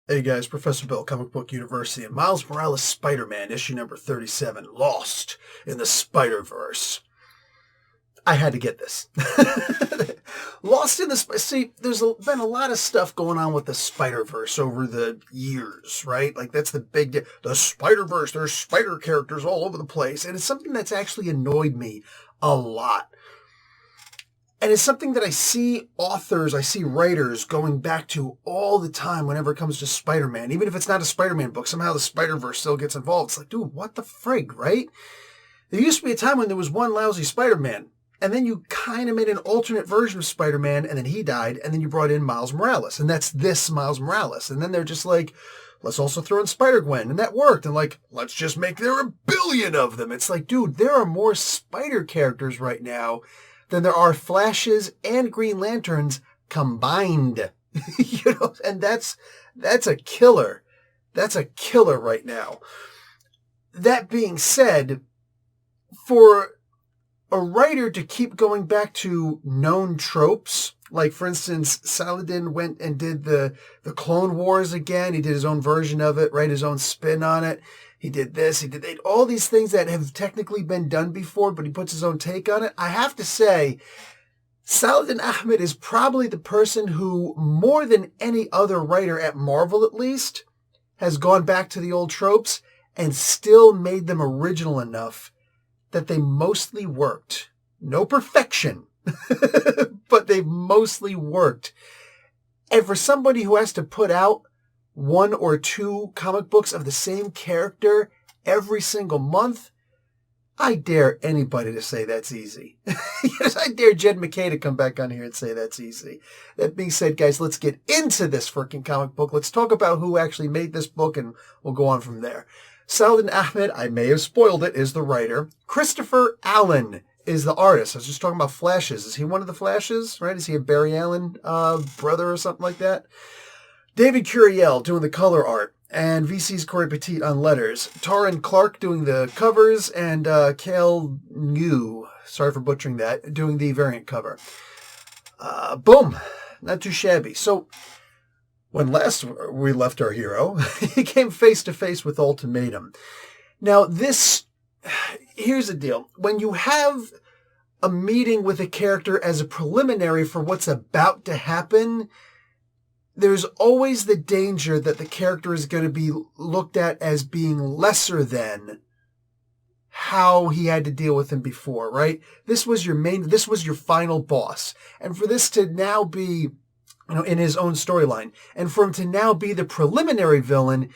Hey guys, Professor Bill, Comic Book University, and Miles Morales Spider-Man, issue number 37, Lost in the Spider-Verse. I had to get this. Lost in the... See, there's been a lot of stuff going on with the Spider-Verse over the years, right? Like, that's the big... The Spider-Verse, there's spider characters all over the place, and it's something that's actually annoyed me a lot. And it's something that I see authors, I see writers going back to all the time whenever it comes to Spider-Man. Even if it's not a Spider-Man book, somehow the Spider-Verse still gets involved. It's like, dude, what the frig, right? There used to be a time when there was one lousy Spider-Man, and then you kind of made an alternate version of Spider-Man, and then he died, and then you brought in Miles Morales, and that's this Miles Morales. And then they're just like, let's also throw in Spider-Gwen, and that worked. And like, let's just make there a billion of them. It's like, dude, there are more Spider characters right now than there are Flashes and Green Lanterns combined. And that's a killer. That's a killer right now. That being said, for a writer to keep going back to known tropes, like for instance, Saladin went and did the Clone Wars again. He did his own version of it, right? His own spin on it. He did this, he did that, all these things that have technically been done before, but he puts his own take on it. I have to say, Saladin Ahmed is probably the person who, more than any other writer at Marvel at least, has gone back to the old tropes and still made them original enough that they mostly worked. No perfection, but they mostly worked. And for somebody who has to put out one or two comic books of the same character every single month, I dare anybody to say that's easy. Yes, I dare Jed McKay to come back on here and say that's easy. That being said, guys, let's get into this freaking comic book. Let's talk about who actually made this book, and we'll go on from there. Saladin Ahmed, I may have spoiled it, is the writer. Christopher Allen is the artist. I was just talking about Flashes. Is he one of the Flashes, right? Is he a Barry Allen brother or something like that? David Curiel doing the color art, and VC's Corey Petit on letters. Taran Clark doing the covers, and Cale New, sorry for butchering that, doing the variant cover. Boom. Not too shabby. So, when last we left our hero, he came face to face with Ultimatum. Now, here's the deal. When you have a meeting with a character as a preliminary for what's about to happen, there's always the danger that the character is going to be looked at as being lesser than how he had to deal with him before, right? This was your final boss. And for this to now be, in his own storyline, and for him to now be the preliminary villain,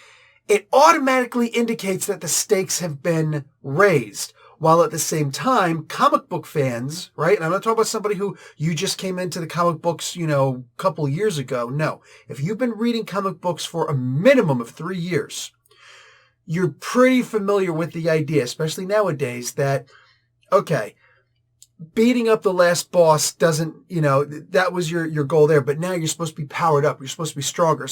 it automatically indicates that the stakes have been raised. While at the same time, comic book fans, right? And I'm not talking about somebody who you just came into the comic books, a couple years ago. No. If you've been reading comic books for a minimum of 3 years, you're pretty familiar with the idea, especially nowadays, that, okay, beating up the last boss doesn't, that was your goal there, but now you're supposed to be powered up. You're supposed to be stronger.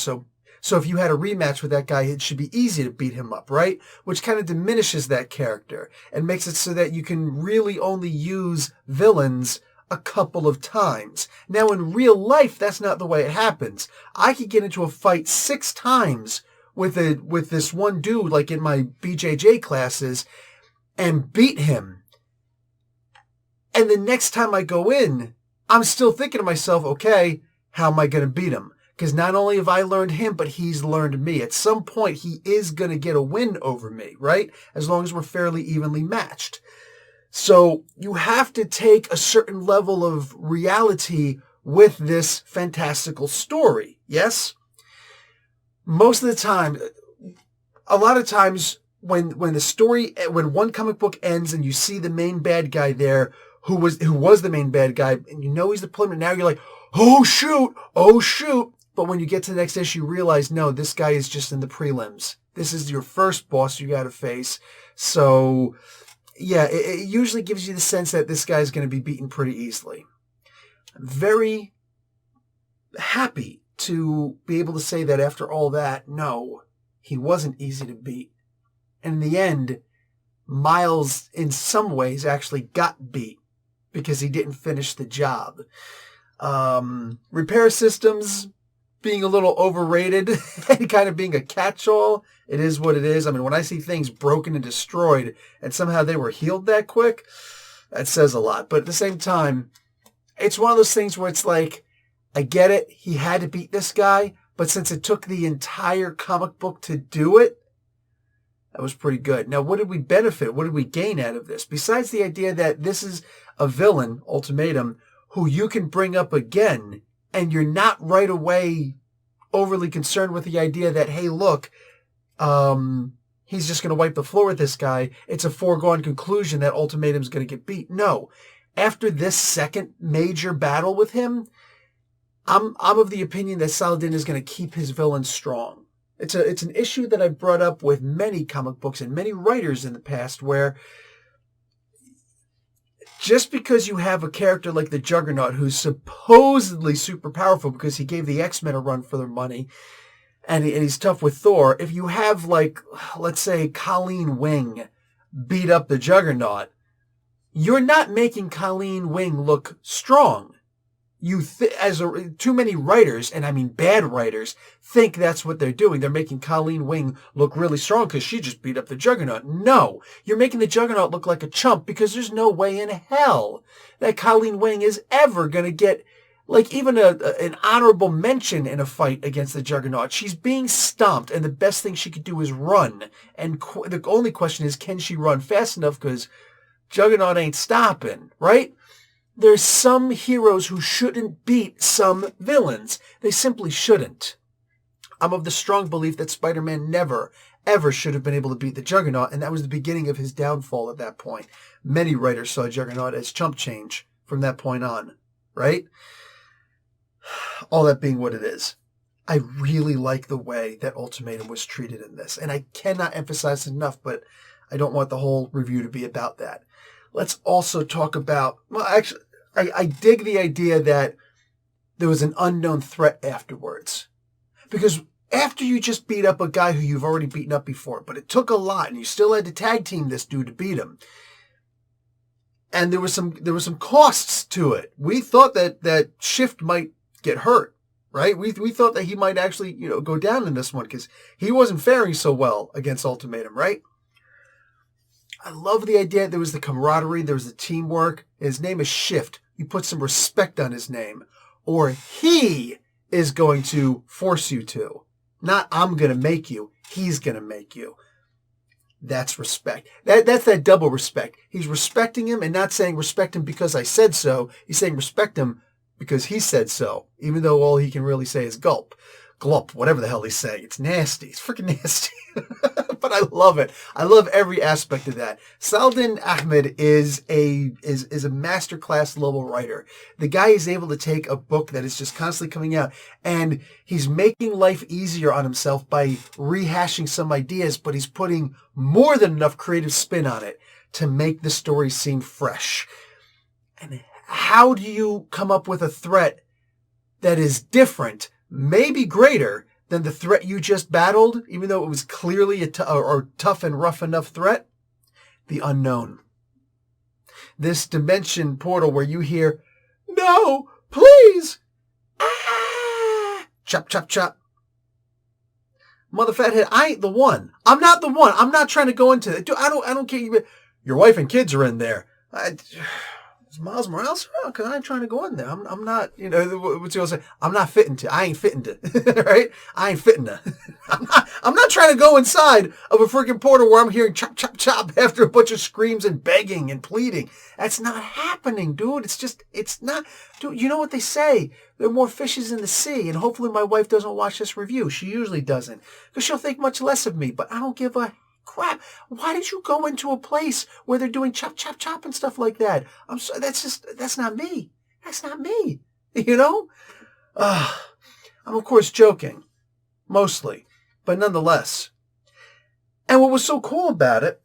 So if you had a rematch with that guy, it should be easy to beat him up, right? Which kind of diminishes that character and makes it so that you can really only use villains a couple of times. Now, in real life, that's not the way it happens. I could get into a fight 6 times with this one dude, like in my BJJ classes, and beat him. And the next time I go in, I'm still thinking to myself, okay, how am I going to beat him? Because not only have I learned him, but he's learned me. At some point, he is going to get a win over me, right? As long as we're fairly evenly matched. So you have to take a certain level of reality with this fantastical story, yes? Most of the time, a lot of times when one comic book ends and you see the main bad guy there, who was the main bad guy, and he's the preliminary, now you're like, oh shoot. But when you get to the next issue, you realize, no, this guy is just in the prelims. This is your first boss you got to face. So, yeah, it usually gives you the sense that this guy's going to be beaten pretty easily. I'm very happy to be able to say that after all that, no, he wasn't easy to beat. And in the end, Miles, in some ways, actually got beat because he didn't finish the job. Repair systems, being a little overrated and kind of being a catch-all. It is what it is. I mean, when I see things broken and destroyed and somehow they were healed that quick, that says a lot. But at the same time, it's one of those things where it's like, I get it. He had to beat this guy. But since it took the entire comic book to do it, that was pretty good. Now, what did we benefit? What did we gain out of this? Besides the idea that this is a villain, Ultimatum, who you can bring up again, and you're not right away overly concerned with the idea that, hey, look, he's just going to wipe the floor with this guy. It's a foregone conclusion that Ultimatum's going to get beat. No. After this second major battle with him, I'm of the opinion that Saladin is going to keep his villain strong. It's an issue that I've brought up with many comic books and many writers in the past, where just because you have a character like the Juggernaut who's supposedly super powerful because he gave the X-Men a run for their money, and he's tough with Thor, if you have, like, let's say Colleen Wing beat up the Juggernaut, you're not making Colleen Wing look strong. Too many writers, and I mean bad writers, think that's what they're doing. They're making Colleen Wing look really strong because she just beat up the Juggernaut. No, you're making the Juggernaut look like a chump because there's no way in hell that Colleen Wing is ever going to get, like, even an honorable mention in a fight against the Juggernaut. She's being stomped, and the best thing she could do is run. And the only question is, can she run fast enough? Because Juggernaut ain't stopping, right? There's some heroes who shouldn't beat some villains. They simply shouldn't. I'm of the strong belief that Spider-Man never, ever should have been able to beat the Juggernaut, and that was the beginning of his downfall at that point. Many writers saw Juggernaut as chump change from that point on, right? All that being what it is. I really like the way that Ultimatum was treated in this, and I cannot emphasize enough, but I don't want the whole review to be about that. Let's also talk about, well, actually, I dig the idea that there was an unknown threat afterwards. Because after you just beat up a guy who you've already beaten up before, but it took a lot, and you still had to tag team this dude to beat him. And there was some costs to it. We thought that Shift might get hurt, right? We thought that he might actually, go down in this one because he wasn't faring so well against Ultimatum, right? I love the idea. There was the camaraderie. There was the teamwork. His name is Shift. You put some respect on his name, or he is going to force you to. Not I'm going to make you. He's going to make you. That's respect. That's that double respect. He's respecting him and not saying respect him because I said so. He's saying respect him because he said so, even though all he can really say is gulp. Glump, whatever the hell he's saying. It's nasty. It's freaking nasty. But I love it. I love every aspect of that. Saladin Ahmed is a masterclass level writer. The guy is able to take a book that is just constantly coming out, and he's making life easier on himself by rehashing some ideas, but he's putting more than enough creative spin on it to make the story seem fresh. And how do you come up with a threat that is different, maybe greater, than the threat you just battled, even though it was clearly a tough and rough enough threat? The unknown. This dimension portal where you hear, "No, please! Ah! Chop, chop, chop." Mother fathead, I ain't the one. I'm not the one. I'm not trying to go into it. Dude, I don't care. Your wife and kids are in there. Is Miles Morales around? Because I ain't trying to go in there. I'm not, what's he gonna say? I'm not fitting to. I ain't fitting to. Right? I ain't fitting to. I'm not trying to go inside of a freaking portal where I'm hearing chop, chop, chop after a bunch of screams and begging and pleading. That's not happening, dude. It's not. Dude, you know what they say? There are more fishes in the sea, and hopefully my wife doesn't watch this review. She usually doesn't, because she'll think much less of me, but I don't give a crap. Why did you go into a place where they're doing chop, chop, chop and stuff like that? I'm sorry, that's not me. That's not me. I'm of course joking, mostly, but nonetheless. And what was so cool about it,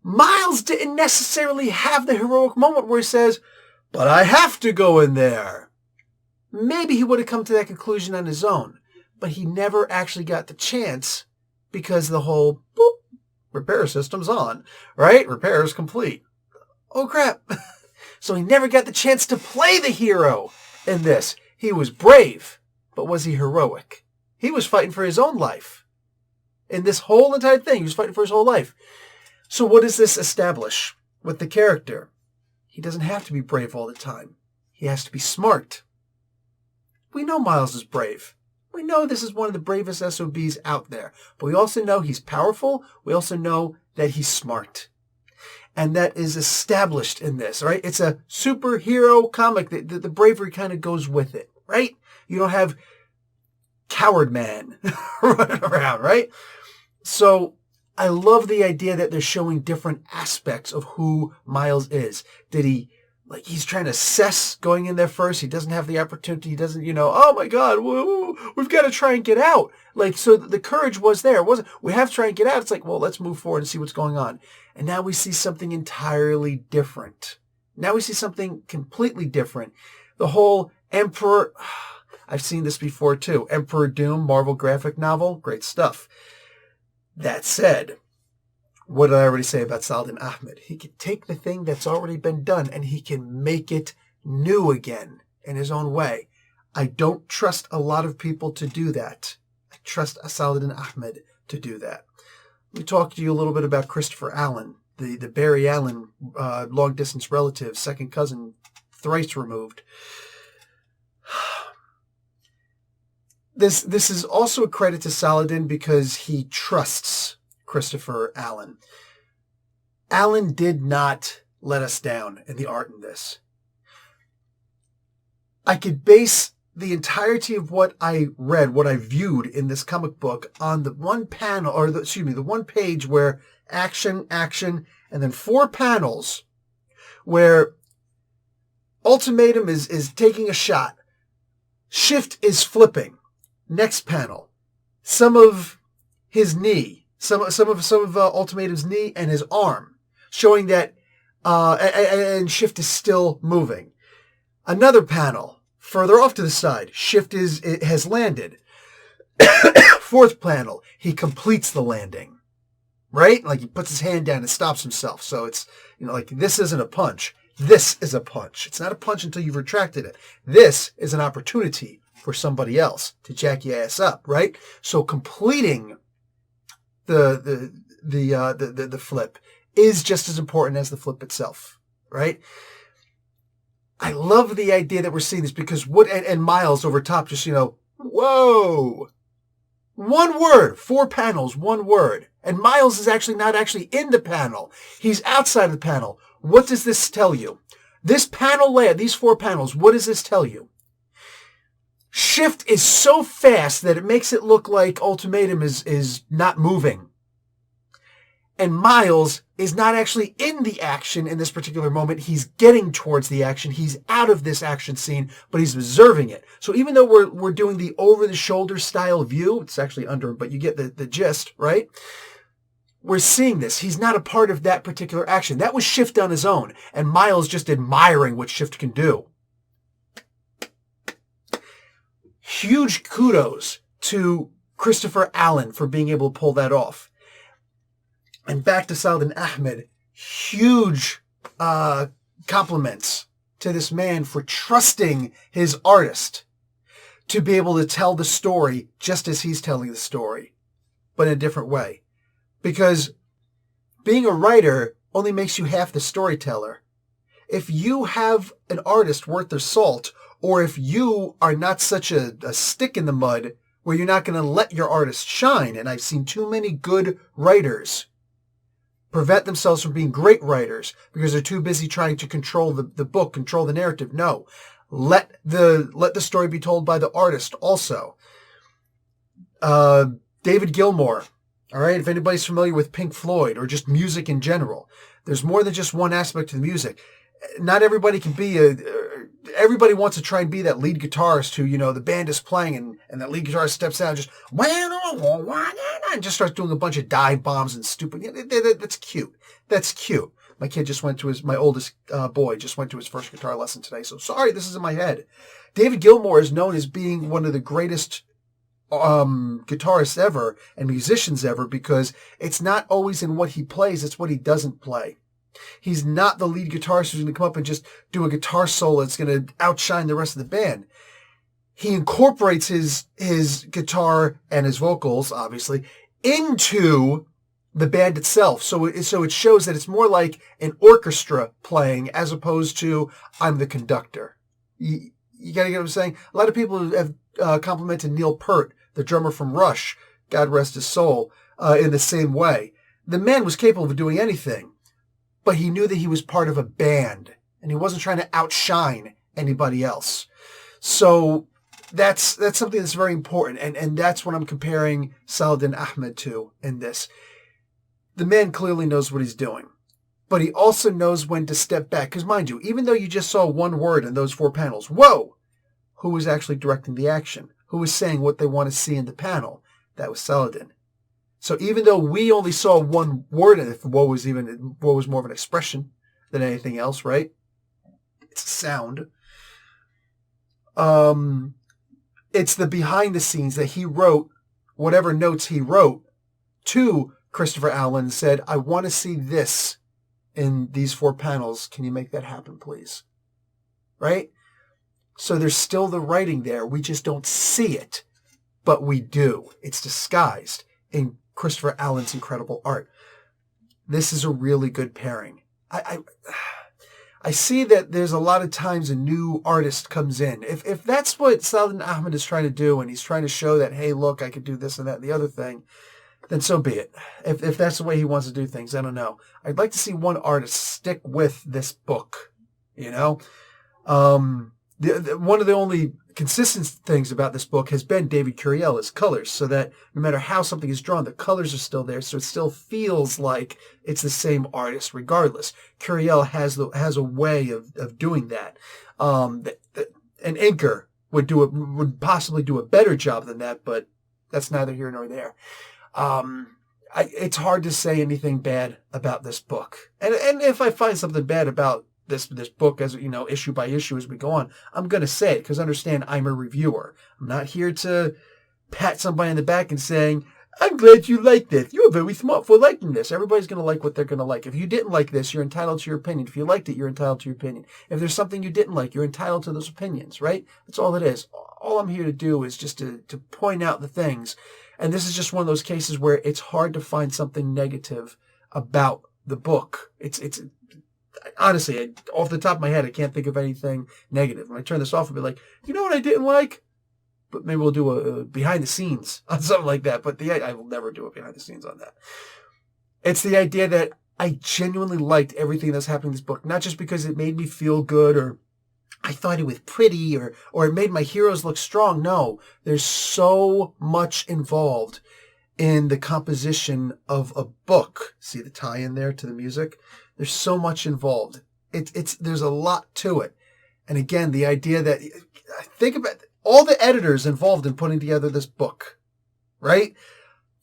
Miles didn't necessarily have the heroic moment where he says, "But I have to go in there." Maybe he would have come to that conclusion on his own, but he never actually got the chance because the whole boop, repair system's on, right? Repair is complete. Oh, crap. So he never got the chance to play the hero in this. He was brave, but was he heroic? He was fighting for his own life. In this whole entire thing, he was fighting for his whole life. So what does this establish with the character? He doesn't have to be brave all the time. He has to be smart. We know Miles is brave. We know this is one of the bravest SOBs out there. But we also know he's powerful. We also know that he's smart. And that is established in this, right? It's a superhero comic. The bravery kind of goes with it, right? You don't have coward man running around, right? So I love the idea that they're showing different aspects of who Miles is. He's trying to assess going in there first. He doesn't have the opportunity. He doesn't, oh my God, we've got to try and get out. So the courage was there. It wasn't, we have to try and get out. It's like, well, let's move forward and see what's going on. And now we see something entirely different. Now we see something completely different. The whole Emperor, I've seen this before too. Emperor Doom, Marvel graphic novel, great stuff. That said, what did I already say about Saladin Ahmed? He can take the thing that's already been done and he can make it new again in his own way. I don't trust a lot of people to do that. I trust Saladin Ahmed to do that. Let me talk to you a little bit about Christopher Allen, the Barry Allen long-distance relative, second cousin, thrice removed. This is also a credit to Saladin because he trusts Christopher Allen. Allen did not let us down in the art in this. I could base the entirety of what I read, what I viewed in this comic book on the one panel, the one page where action, and then 4 panels where Ultimatum is taking a shot. Shift is flipping. Next panel, some of his knee, some of Ultimatum's knee and his arm, showing that and Shift is still moving. Another panel further off to the side, Shift has landed. 4th panel, he completes the landing, right? Like he puts his hand down and stops himself. So it's this isn't a punch. This is a punch. It's not a punch until you've retracted it. This is an opportunity for somebody else to jack your ass up, right? So completing the flip is just as important as the flip itself, right? I love the idea that we're seeing this because and Miles over top just, whoa. One word, 4 panels, 1 word. And Miles is actually not actually in the panel. He's outside of the panel. What does this tell you? This panel layout, these 4 panels, what does this tell you? Shift is so fast that it makes it look like Ultimatum is not moving. And Miles is not actually in the action in this particular moment. He's getting towards the action. He's out of this action scene, but he's observing it. So even though we're doing the over-the-shoulder style view, it's actually under, but you get the gist, right? We're seeing this. He's not a part of that particular action. That was Shift on his own, and Miles just admiring what Shift can do. Huge kudos to Christopher Allen for being able to pull that off. And back to Saladin Ahmed, huge compliments to this man for trusting his artist to be able to tell the story just as he's telling the story, but in a different way. Because being a writer only makes you half the storyteller. If you have an artist worth their salt, or if you are not such a stick in the mud where you're not going to let your artist shine, and I've seen too many good writers prevent themselves from being great writers because they're too busy trying to control the book, control the narrative. No. Let the story be told by the artist also. David Gilmour. All right, if anybody's familiar with Pink Floyd or just music in general, there's more than just one aspect to the music. Not everybody can be everybody wants to try and be that lead guitarist who, the band is playing and that lead guitarist steps out and just, and just starts doing a bunch of dive bombs and stupid. That's cute. That's cute. My kid just went to my oldest boy just went to his first guitar lesson today. So sorry, this is in my head. David Gilmour is known as being one of the greatest guitarists ever and musicians ever because it's not always in what he plays, it's what he doesn't play. He's not the lead guitarist who's going to come up and just do a guitar solo that's going to outshine the rest of the band. he incorporates his guitar and his vocals, obviously, into the band itself. So it shows that it's more like an orchestra playing as opposed to I'm the conductor. You got to get what I'm saying? A lot of people have complimented Neil Peart, the drummer from Rush, God rest his soul, in the same way. The man was capable of doing anything, but he knew that he was part of a band, and he wasn't trying to outshine anybody else. So that's something that's very important, and that's what I'm comparing Saladin Ahmed to in this. The man clearly knows what he's doing, but he also knows when to step back. Because mind you, even though you just saw one word in those 4 panels, whoa, who was actually directing the action? Who was saying what they want to see in the panel? That was Saladin. So even though we only saw one word in it, woe was more of an expression than anything else, right? It's a sound. It's the behind the scenes that he wrote, whatever notes he wrote to Christopher Allen, said, I want to see this in these 4 panels. Can you make that happen, please? Right? So there's still the writing there. We just don't see it, but we do. It's disguised in Christopher Allen's incredible art. This is a really good pairing. I see that there's a lot of times a new artist comes in. If that's what Saladin Ahmed is trying to do, and he's trying to show that, hey, look, I could do this and that and the other thing, then so be it. If that's the way he wants to do things, I don't know. I'd like to see one artist stick with this book, you know? One of the only consistent things about this book has been David Curiel's colors, so that no matter how something is drawn, the colors are still there, so it still feels like it's the same artist regardless. Curiel has a way of doing that. An inker would possibly do a better job than that, but that's neither here nor there. It's hard to say anything bad about this book, and if I find something bad about this book, as you know, issue by issue as we go on, I'm going to say it, because understand, I'm a reviewer. I'm not here to pat somebody in the back and saying, I'm glad you like this. You're very smart for liking this. Everybody's going to like what they're going to like. If you didn't like this, you're entitled to your opinion. If you liked it, you're entitled to your opinion. If there's something you didn't like, you're entitled to those opinions, right? That's all it is. All I'm here to do is just to point out the things. And this is just one of those cases where it's hard to find something negative about the book. It's honestly, off the top of my head, I can't think of anything negative. When I turn this off, I'll be like, you know what I didn't like? But maybe we'll do a behind the scenes on something like that. But I will never do a behind the scenes on that. It's the idea that I genuinely liked everything that's happening in this book. Not just because it made me feel good, or I thought it was pretty, or it made my heroes look strong. No, there's so much involved in the composition of a book. See the tie-in there to the music? There's so much involved. There's a lot to it. And again, the idea that, think about all the editors involved in putting together this book, right?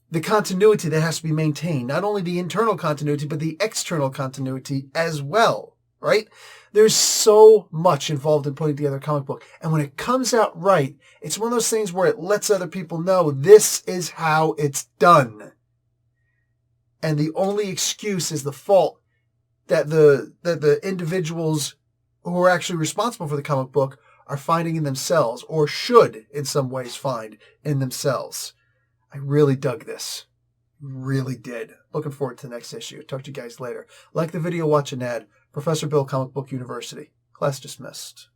The continuity that has to be maintained, not only the internal continuity, but the external continuity as well, right? There's so much involved in putting together a comic book. And when it comes out right, it's one of those things where it lets other people know this is how it's done. And the only excuse is the fault that the individuals who are actually responsible for the comic book are finding in themselves, or should in some ways find in themselves. I really dug this. Really did. Looking forward to the next issue. Talk to you guys later. Like the video, watch an ad. Professor Bill, Comic Book University. Class dismissed.